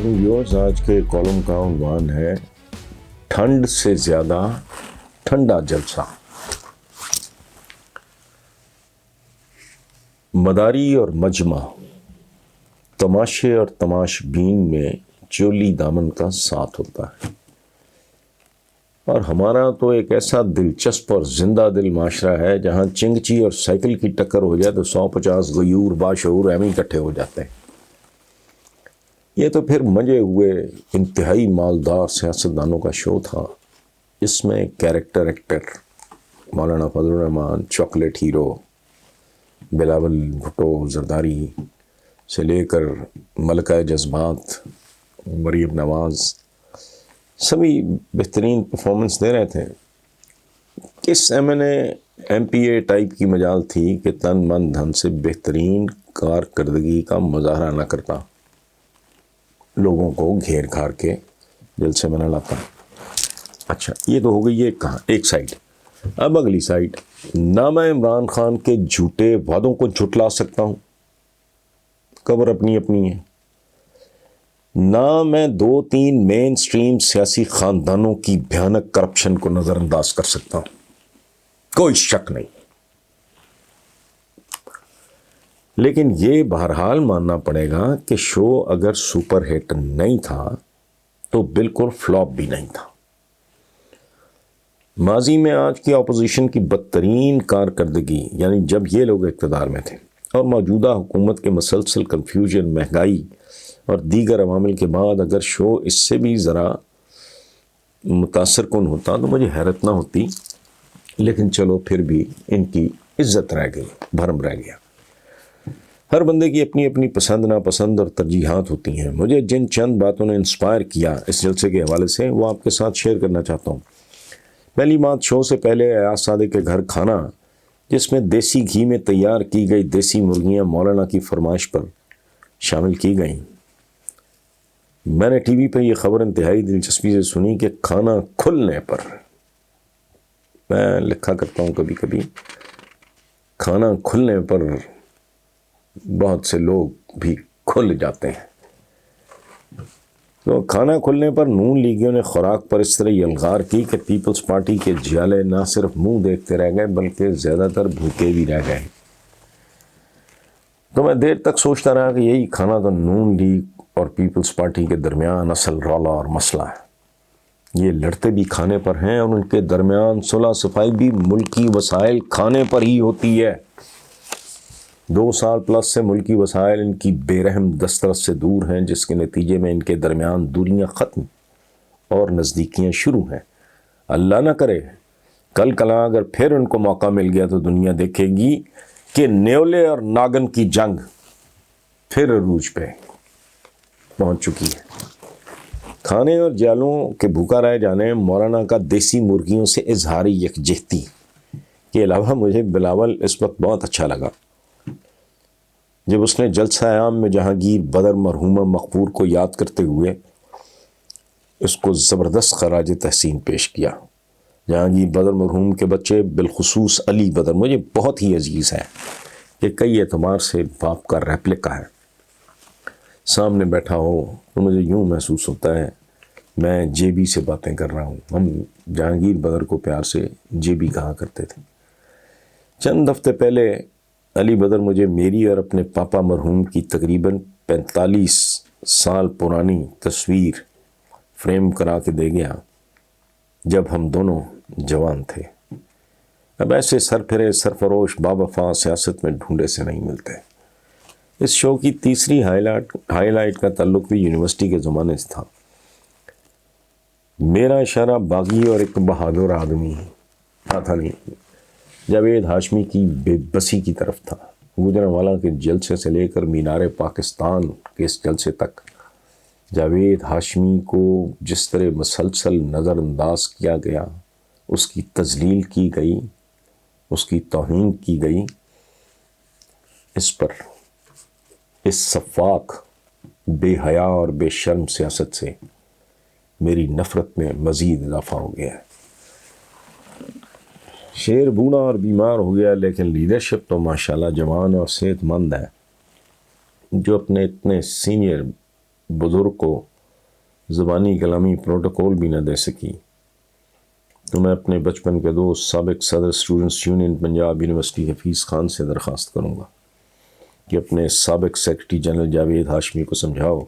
علیکم ویورز، آج کے کالم کا عنوان ہے ٹھنڈ سے زیادہ ٹھنڈا جلسہ۔ مداری اور مجمع، تماشے اور تماش بین میں چولی دامن کا ساتھ ہوتا ہے، اور ہمارا تو ایک ایسا دلچسپ اور زندہ دل معاشرہ ہے جہاں چنگچی اور سائیکل کی ٹکر ہو جائے تو 150 غیور باشعور ایم اکٹھے ہو جاتے ہیں۔ یہ تو پھر منجے ہوئے انتہائی مالدار سیاستدانوں کا شو تھا۔ اس میں کیریکٹر ایکٹر مولانا فضل الرحمان، چاکلیٹ ہیرو بلاول بھٹو زرداری سے لے کر ملکہ جذبات مریم نواز، سبھی بہترین پرفارمنس دے رہے تھے۔ کس ایم پی اے ٹائپ کی مجال تھی کہ تن من دھن سے بہترین کارکردگی کا مظاہرہ نہ کرتا، لوگوں کو گھیر گھار کے جلسے میں نہ لاتا۔ اچھا، یہ تو ہو گئی ایک سائڈ۔ اب اگلی سائڈ، نہ میں عمران خان کے جھوٹے وعدوں کو جھٹلا سکتا ہوں، قبر اپنی اپنی ہے، نہ میں 2-3 مین سٹریم سیاسی خاندانوں کی بھیانک کرپشن کو نظر انداز کر سکتا ہوں، کوئی شک نہیں۔ لیکن یہ بہرحال ماننا پڑے گا کہ شو اگر سپر ہٹ نہیں تھا تو بالکل فلاپ بھی نہیں تھا۔ ماضی میں آج کی اپوزیشن کی بدترین کارکردگی، یعنی جب یہ لوگ اقتدار میں تھے، اور موجودہ حکومت کے مسلسل کنفیوژن، مہنگائی اور دیگر عوامل کے بعد اگر شو اس سے بھی ذرا متاثر کن ہوتا تو مجھے حیرت نہ ہوتی، لیکن چلو پھر بھی ان کی عزت رہ گئی، بھرم رہ گیا۔ ہر بندے کی اپنی اپنی پسند ناپسند اور ترجیحات ہوتی ہیں۔ مجھے جن چند باتوں نے انسپائر کیا اس جلسے کے حوالے سے وہ آپ کے ساتھ شیئر کرنا چاہتا ہوں۔ پہلی بات، شو سے پہلے ایاز صادق کے گھر کھانا، جس میں دیسی گھی میں تیار کی گئی دیسی مرغیاں مولانا کی فرمائش پر شامل کی گئیں۔ میں نے ٹی وی پہ یہ خبر انتہائی دلچسپی سے سنی کہ کھانا کھلنے پر، میں لکھا کرتا ہوں کبھی کبھی، کھانا کھلنے پر بہت سے لوگ بھی کھل جاتے ہیں۔ تو کھانا کھلنے پر نون لیگیوں نے خوراک پر اس طرح یلغار کی کہ پیپلز پارٹی کے جیالے نہ صرف منہ دیکھتے رہ گئے بلکہ زیادہ تر بھوکے بھی رہ گئے۔ تو میں دیر تک سوچتا رہا کہ یہی کھانا تو نون لیگ اور پیپلز پارٹی کے درمیان اصل رولا اور مسئلہ ہے۔ یہ لڑتے بھی کھانے پر ہیں اور ان کے درمیان صلح صفائی بھی ملکی وسائل کھانے پر ہی ہوتی ہے۔ 2 سال پلس سے ملکی وسائل ان کی بے رحم دسترس سے دور ہیں، جس کے نتیجے میں ان کے درمیان دوریاں ختم اور نزدیکیاں شروع ہیں۔ اللہ نہ کرے کل کلاں اگر پھر ان کو موقع مل گیا تو دنیا دیکھے گی کہ نیولے اور ناگن کی جنگ پھر عروج پہ پہنچ چکی ہے۔ کھانے اور جالوں کے بھوکا رہ جانے، مولانا کا دیسی مرغیوں سے اظہاری یکجہتی کے علاوہ مجھے بلاول اس وقت بہت اچھا لگا جب اس نے جلسہ عام میں جہانگیر بدر مرحومہ مقبور کو یاد کرتے ہوئے اس کو زبردست خراج تحسین پیش کیا۔ جہانگیر بدر مرحوم کے بچے، بالخصوص علی بدر، مجھے بہت ہی عزیز ہے کہ کئی اعتبار سے باپ کا ریپلکا ہے۔ سامنے بیٹھا ہو تو مجھے یوں محسوس ہوتا ہے میں جے بی سے باتیں کر رہا ہوں۔ ہم جہانگیر بدر کو پیار سے جے بی کہا کرتے تھے۔ چند ہفتے پہلے علی بدر مجھے میری اور اپنے پاپا مرحوم کی تقریباً 45 سال پرانی تصویر فریم کرا کے دے گیا جب ہم دونوں جوان تھے۔ اب ایسے سرپھرے سرفروش باوفا سیاست میں ڈھونڈے سے نہیں ملتے۔ اس شو کی تیسری ہائی لائٹ کا تعلق بھی یونیورسٹی کے زمانے سے تھا۔ میرا اشارہ باغی اور ایک بہادر آدمی تھا نہیں، جاوید ہاشمی کی بے بسی کی طرف تھا۔ گوجرانوالہ کے جلسے سے لے کر مینار پاکستان کے اس جلسے تک جاوید ہاشمی کو جس طرح مسلسل نظر انداز کیا گیا، اس کی تذلیل کی گئی، اس کی توہین کی گئی، اس پر اس سفاک بے حیا اور بے شرم سیاست سے میری نفرت میں مزید اضافہ ہو گیا ہے۔ شیر بوڑھا اور بیمار ہو گیا، لیکن لیڈرشپ تو ماشاءاللہ جوان اور صحت مند ہے، جو اپنے اتنے سینئر بزرگ کو زبانی کلامی پروٹوکول بھی نہ دے سکی، تو میں اپنے بچپن کے دوست سابق صدر students union Punjab university Hafeez Khan سے درخواست کروں گا کہ اپنے سابق سیکرٹری جنرل جاوید ہاشمی کو سمجھاؤ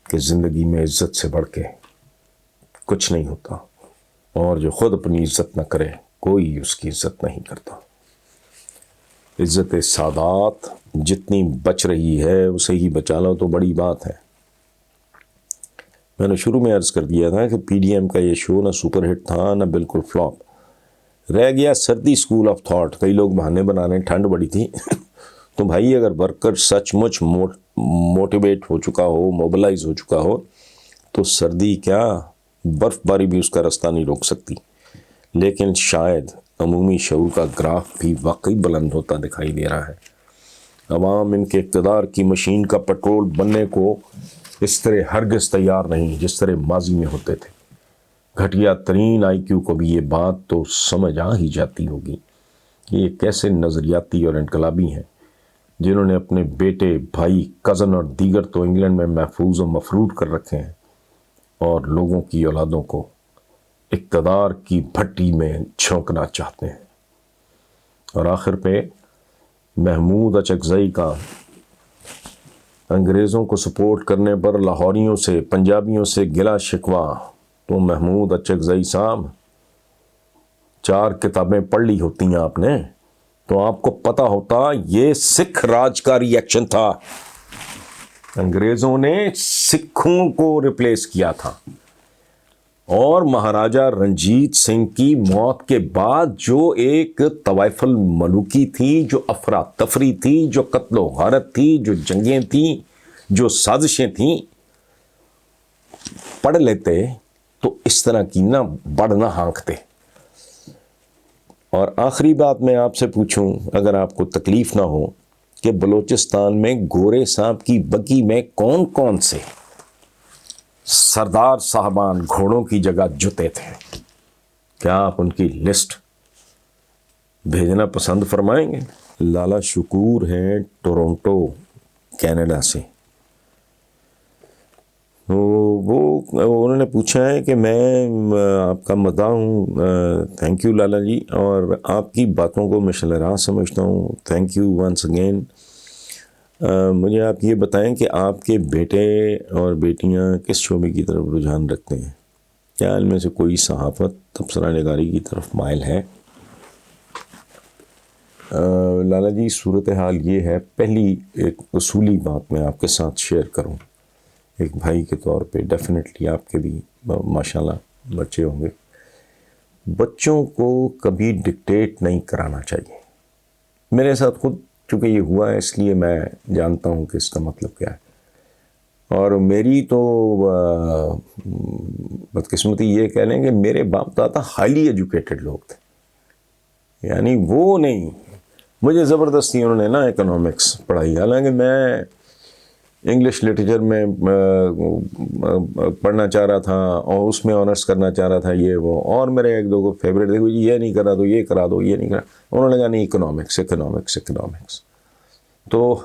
کہ زندگی میں عزت سے بڑھ کے کچھ نہیں ہوتا، اور جو خود اپنی عزت نہ کرے کوئی اس کی عزت نہیں کرتا۔ عزت سادات جتنی بچ رہی ہے اسے ہی بچا لو تو بڑی بات ہے۔ میں نے شروع میں عرض کر دیا تھا کہ پی ڈی ایم کا یہ شو نہ سپر ہٹ تھا نہ بالکل فلاپ، رہ گیا سردی اسکول آف تھاٹ۔ کئی لوگ بہانے بنا رہے ہیں ٹھنڈ بڑی تھی تو بھائی اگر ورکر سچ مچ موٹیویٹ ہو چکا ہو، موبلائز ہو چکا ہو، تو سردی کیا برف باری بھی اس کا رستہ نہیں روک سکتی۔ لیکن شاید عمومی شعور کا گراف بھی واقعی بلند ہوتا دکھائی دے رہا ہے۔ عوام ان کے اقتدار کی مشین کا پٹرول بننے کو اس طرح ہرگز تیار نہیں جس طرح ماضی میں ہوتے تھے۔ گھٹیا ترین آئی کیو کو بھی یہ بات تو سمجھ آ ہی جاتی ہوگی کہ یہ کیسے نظریاتی اور انقلابی ہیں جنہوں نے اپنے بیٹے، بھائی، کزن اور دیگر تو انگلینڈ میں محفوظ و مفرود کر رکھے ہیں، اور لوگوں کی اولادوں کو اقتدار کی بھٹی میں جھونکنا چاہتے ہیں۔ اور آخر پہ محمود اچکزئی کا انگریزوں کو سپورٹ کرنے پر لاہوریوں سے، پنجابیوں سے گلا شکوا، تو محمود اچکزئی صاحب 4 کتابیں پڑھ لی ہوتی ہیں آپ نے تو آپ کو پتہ ہوتا یہ سکھ راج کا ری ایکشن تھا۔ انگریزوں نے سکھوں کو ریپلیس کیا تھا، اور مہاراجہ رنجیت سنگھ کی موت کے بعد جو ایک طوائف الملوکی تھی، جو افراتفری تھی، جو قتل و غارت تھی، جو جنگیں تھیں، جو سازشیں تھیں، پڑھ لیتے تو اس طرح کی نہ بڑھ نہ ہانکتے۔ اور آخری بات میں آپ سے پوچھوں، اگر آپ کو تکلیف نہ ہو، کہ بلوچستان میں گورے صاحب کی بگی میں کون کون سے سردار صاحبان گھوڑوں کی جگہ جتے تھے؟ کیا آپ ان کی لسٹ بھیجنا پسند فرمائیں گے؟ لالا شکور ہیں ٹورنٹو کینیڈا سے، تو وہ انہوں نے پوچھا ہے کہ میں آپ کا مداح ہوں، تھینک یو لالا جی، اور آپ کی باتوں کو میں شل راہ سمجھتا ہوں، تھینک یو ونس اگین۔ مجھے آپ یہ بتائیں کہ آپ کے بیٹے اور بیٹیاں کس شعبے کی طرف رجحان رکھتے ہیں؟ کیا ان میں سے کوئی صحافت، تبصرہ نگاری کی طرف مائل ہے؟ لالا جی صورتحال یہ ہے، پہلی ایک اصولی بات میں آپ کے ساتھ شیئر کروں، ایک بھائی کے طور پہ، ڈیفینیٹلی آپ کے بھی ماشاءاللہ بچے ہوں گے، بچوں کو کبھی ڈکٹیٹ نہیں کرانا چاہیے۔ میرے ساتھ خود چونکہ یہ ہوا ہے اس لیے میں جانتا ہوں کہ اس کا مطلب کیا ہے، اور میری تو بدقسمتی یہ کہہ لیں کہ میرے باپ دادا ہائیلی ایجوکیٹڈ لوگ تھے، یعنی وہ نہیں، مجھے زبردستی انہوں نے نا اکنامکس پڑھائی، حالانکہ میں انگلش لٹریچر میں پڑھنا چاہ رہا تھا اور اس میں آنرس کرنا چاہ رہا تھا، یہ وہ، اور میرے ایک دو کو فیوریٹ تھے، یہ نہیں کرا دو، یہ کرا دو، یہ نہیں کرا، انہوں نے کہا نہیں اکنامکس، تو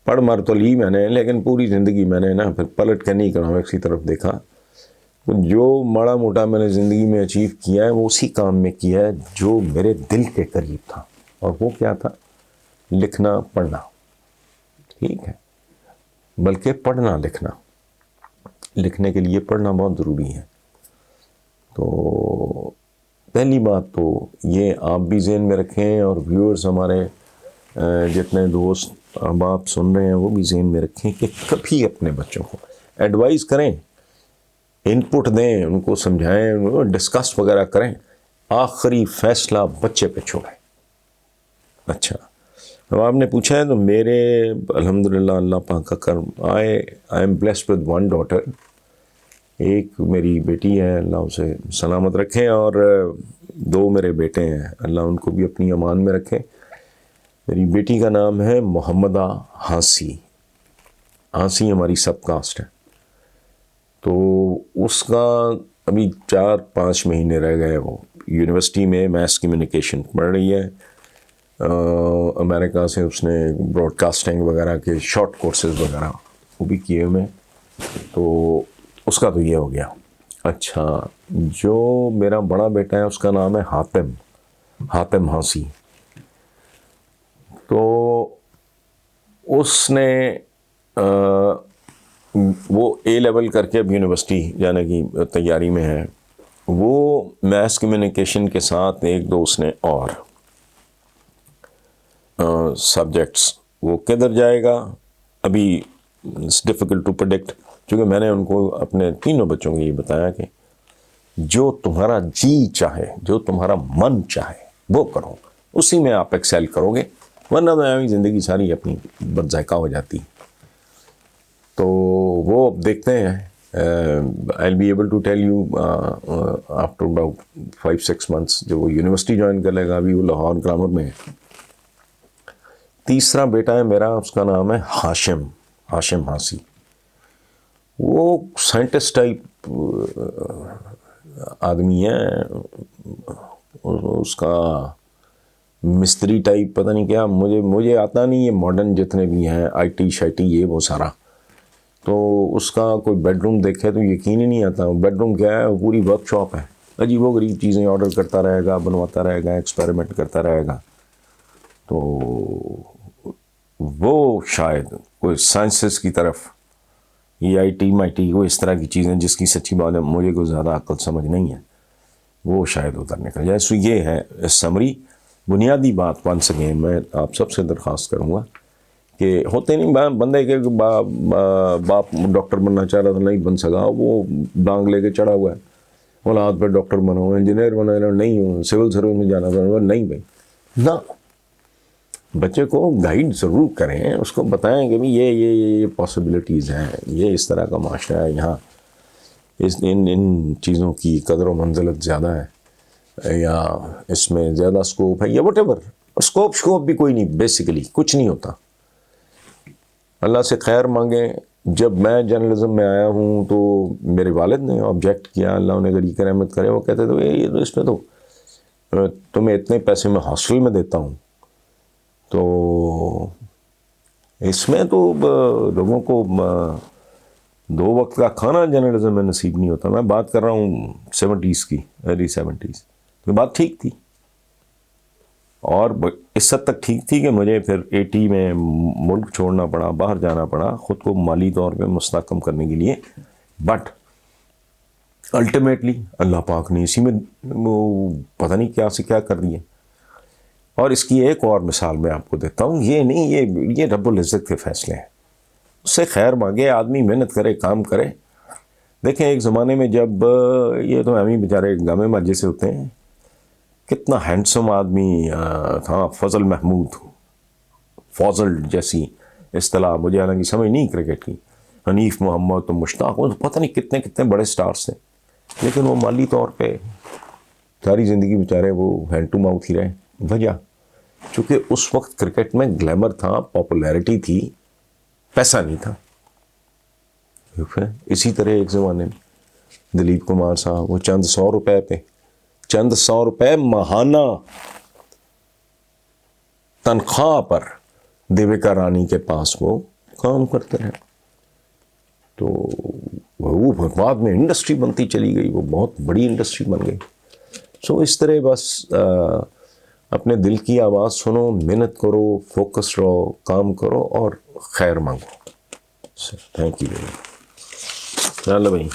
پڑھ مر تو لی میں نے، لیکن پوری زندگی میں نے نا پھر پلٹ کے نہیں اکنامکس کی طرف دیکھا۔ جو ماڑا موٹا میں نے زندگی میں اچیو کیا ہے وہ اسی کام میں کیا ہے جو میرے دل کے قریب تھا، اور وہ کیا تھا؟ لکھنا پڑھنا، ٹھیک ہے، بلکہ پڑھنا لکھنا، لکھنے کے لیے پڑھنا بہت ضروری ہے۔ تو پہلی بات تو یہ آپ بھی ذہن میں رکھیں، اور ویورز ہمارے جتنے دوست احباب سن رہے ہیں وہ بھی ذہن میں رکھیں کہ کبھی اپنے بچوں کو ایڈوائز کریں، ان پٹ دیں، ان کو سمجھائیں، ان کو ڈسکس وغیرہ کریں، آخری فیصلہ بچے پہ چھوڑیں۔ اچھا، اب آپ نے پوچھا ہے تو میرے الحمدللہ اللہ پاک کا کرم، I am blessed with 1 daughter, ایک میری بیٹی ہے، اللہ اسے سلامت رکھے، اور 2 میرے بیٹے ہیں، اللہ ان کو بھی اپنی امان میں رکھے۔ میری بیٹی کا نام ہے محمدہ ہانسی، ہانسی ہماری سب کاسٹ ہے، تو اس کا ابھی 4-5 مہینے رہ گئے، وہ یونیورسٹی میں میس کمیونیکیشن پڑھ رہی ہے، امریکہ سے اس نے براڈ کاسٹنگ وغیرہ کے شارٹ کورسز وغیرہ وہ بھی کیے ہوئے، تو اس کا تو یہ ہو گیا. اچھا, جو میرا بڑا بیٹا ہے اس کا نام ہے حاتم ہانسی. تو اس نے وہ اے لیول کر کے اب یونیورسٹی جانے کی تیاری میں ہے. وہ میس کمیونیکیشن کے ساتھ ایک دو اس نے اور سبجیکٹس, وہ کدھر جائے گا ابھی اٹس ڈیفیکلٹ ٹو پریڈکٹ. چونکہ میں نے ان کو اپنے تینوں بچوں کو یہ بتایا کہ جو تمہارا جی چاہے, جو تمہارا من چاہے وہ کرو, اسی میں آپ ایکسیل کرو گے, ورنہ تو زندگی ساری اپنی بد ذائقہ ہو جاتی. تو وہ دیکھتے ہیں. I'll be able to tell you after about 5-6 months. جو وہ یونیورسٹی جوائن کر لے گا, ابھی وہ لاہور گرامر میں ہے. تیسرا بیٹا ہے میرا, اس کا نام ہے ہاشم ہانسی. وہ سائنٹسٹ ٹائپ آدمی ہے, اس کا مستری ٹائپ پتہ نہیں کیا, مجھے آتا نہیں یہ ماڈرن جتنے بھی ہیں آئی ٹی شائٹی یہ وہ سارا. تو اس کا کوئی بیڈ روم دیکھے تو یقین ہی نہیں آتا. بیڈ روم کیا ہے, پوری ورک شاپ ہے, عجیب و غریب چیزیں آرڈر کرتا رہے گا, بنواتا رہے گا, ایکسپیریمنٹ کرتا رہے گا. تو وہ شاید کوئی سائنسز کی طرف, یہ آئی ٹی مائی ٹی وہ اس طرح کی چیزیں جس کی سچی بات ہے مجھے کوئی زیادہ عقل سمجھ نہیں ہے, وہ شاید ادھر نکل جائے. سو یہ ہے سمری. بنیادی بات ونس اگین میں آپ سب سے درخواست کروں گا کہ ہوتے نہیں بندے کے باپ ڈاکٹر بننا چاہ رہا تھا, نہیں بن سکا, وہ ڈانگ لے کے چڑھا ہوا ہے, اولاد پہ ڈاکٹر بنو, انجینئر بنو, نہیں ہوں, سول سروس میں جانا تھا, نہیں بھائی نہ. بچے کو گائیڈ ضرور کریں, اس کو بتائیں کہ بھی یہ پاسبلٹیز ہیں, یہ اس طرح کا معاشرہ ہے, یہاں ان چیزوں کی قدر و منزلت زیادہ ہے, یا اس میں زیادہ اسکوپ ہے, یا وٹ ایور. اسکوپ بھی کوئی نہیں, بیسیکلی کچھ نہیں ہوتا. اللہ سے خیر مانگیں. جب میں جرنلزم میں آیا ہوں تو میرے والد نے آبجیکٹ کیا, اللہ انہیں غریق کی رحمت کرے, وہ کہتے تھے یہ تو اس میں تو تمہیں اتنے پیسے میں ہاسٹل میں دیتا ہوں, تو اس میں تو لوگوں کو 2 وقت کا کھانا جرنلزم میں نصیب نہیں ہوتا. میں بات کر رہا ہوں 70s کی, ارلی 70s. تو بات ٹھیک تھی, اور اس حد تک ٹھیک تھی کہ مجھے پھر 80 میں ملک چھوڑنا پڑا, باہر جانا پڑا خود کو مالی طور پہ مستحکم کرنے کے لیے. بٹ الٹیمیٹلی اللہ پاک نے اسی میں وہ پتہ نہیں کیا سے کیا کر دیے. اور اس کی ایک اور مثال میں آپ کو دیتا ہوں. یہ نہیں, یہ رب العزت کے فیصلے ہیں, اس سے خیر مانگے, آدمی محنت کرے, کام کرے. دیکھیں ایک زمانے میں جب یہ تو ہم ہی بیچارے گامے ماجے سے ہوتے ہیں, کتنا ہینڈسم آدمی تھا فضل محمود. فاضل جیسی اصطلاح مجھے حالانکہ سمجھ نہیں کرکٹ کی, حنیف محمد تو مشتاق, وہ پتہ نہیں کتنے بڑے سٹارز تھے, لیکن وہ مالی طور پہ ساری زندگی بیچارے وہ ہینڈ ٹو ماؤتھ ہی رہے. وجہ چونکہ اس وقت کرکٹ میں گلیمر تھا, پاپولیرٹی تھی, پیسہ نہیں تھا. اسی طرح ایک زمانے میں دلیپ کمار صاحب, وہ چند 100 روپے ماہانہ تنخواہ پر دیویکا رانی کے پاس وہ کام کرتے رہے. تو وہ بعد میں انڈسٹری بنتی چلی گئی, وہ بہت بڑی انڈسٹری بن گئی. سو اس طرح بس اپنے دل کی آواز سنو, محنت کرو, فوکس رہو, کام کرو اور خیر مانگو. Thank you. چلو بھائی.